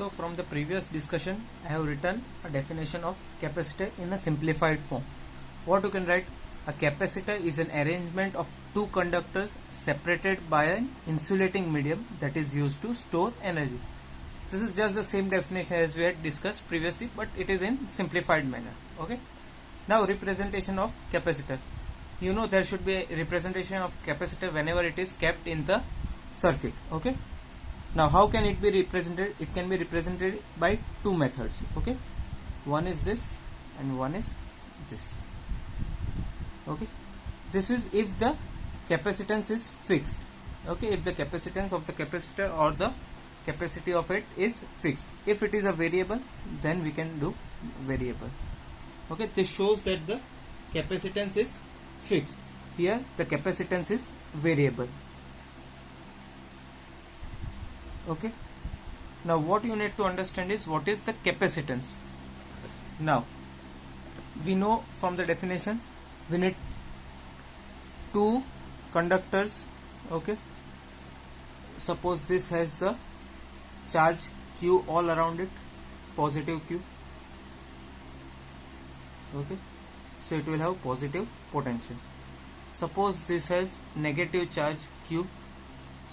So from the previous discussion, I have written a definition of capacitor in a simplified form. What you can write? A capacitor is an arrangement of two conductors separated by an insulating medium that is used to store energy. This is just the same definition as we had discussed previously, but it is in simplified manner. Okay. Now representation of capacitor. You know there should be a representation of capacitor whenever it is kept in the circuit. Okay. Now how can it be represented? It can be represented by two methods. Okay. One is this and one is this. Okay. This is if the capacitance is fixed. Okay. If the capacitance of the capacitor or the capacity of it is fixed. If it is a variable, then we can do variable. Okay. This shows that the capacitance is fixed. Here the capacitance is variable. Okay. Now what you need to understand is what is the capacitance. Now we know from the definition we need two conductors. Okay. Suppose this has the charge Q all around it, positive Q. Okay. So it will have positive potential. Suppose this has negative charge Q,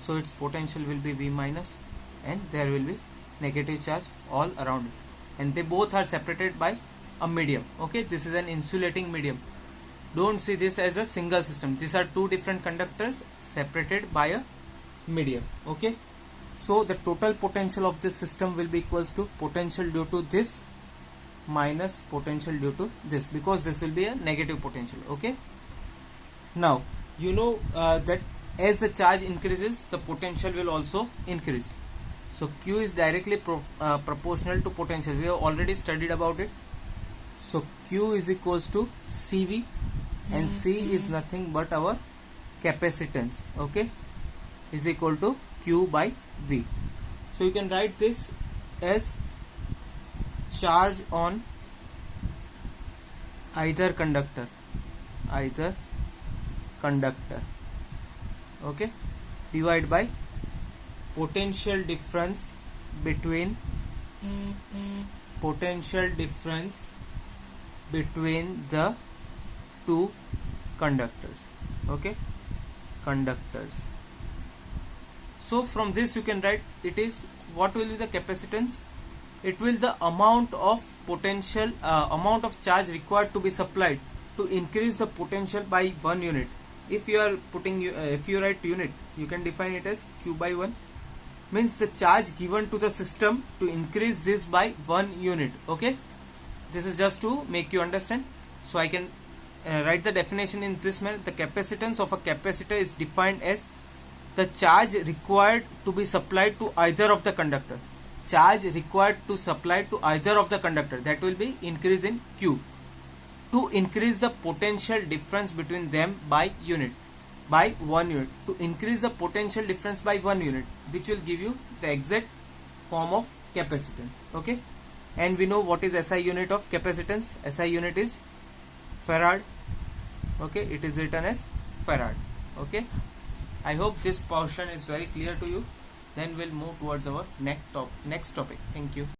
so its potential will be V minus, and there will be negative charge all around it, and they both are separated by a medium. Okay, this is an insulating medium. Don't see this as a single system. These are two different conductors separated by a medium. Okay, so the total potential of this system will be equals to potential due to this minus potential due to this, because this will be a negative potential. Okay, now you know that as the charge increases, the potential will also increase. So Q is directly proportional to potential. We have already studied about it. So Q is equals to CV, and C is nothing but our capacitance. Okay, is equal to Q by V. So you can write this as charge on either conductor. Okay, divide by potential difference between the two conductors. Okay, conductors. So from this you can write it is what will be the capacitance. It will the amount of potential amount of charge required to be supplied to increase the potential by 1 unit. If you are putting if you write unit, you can define it as Q by 1, means the charge given to the system to increase this by 1 unit. Okay, this is just to make you understand. So I can write the definition in this manner. The capacitance of a capacitor is defined as the charge required to be supplied to either of the conductor. Charge required to supply to either of the conductor, that will be increase in Q, to increase the potential difference between them by 1 unit, to increase the potential difference by 1 unit, which will give you the exact form of capacitance. Okay, and we know what is SI unit of capacitance. SI unit is farad. Okay, it is written as farad. Okay, I hope this portion is very clear to you. Then we'll move towards our next topic. Thank you.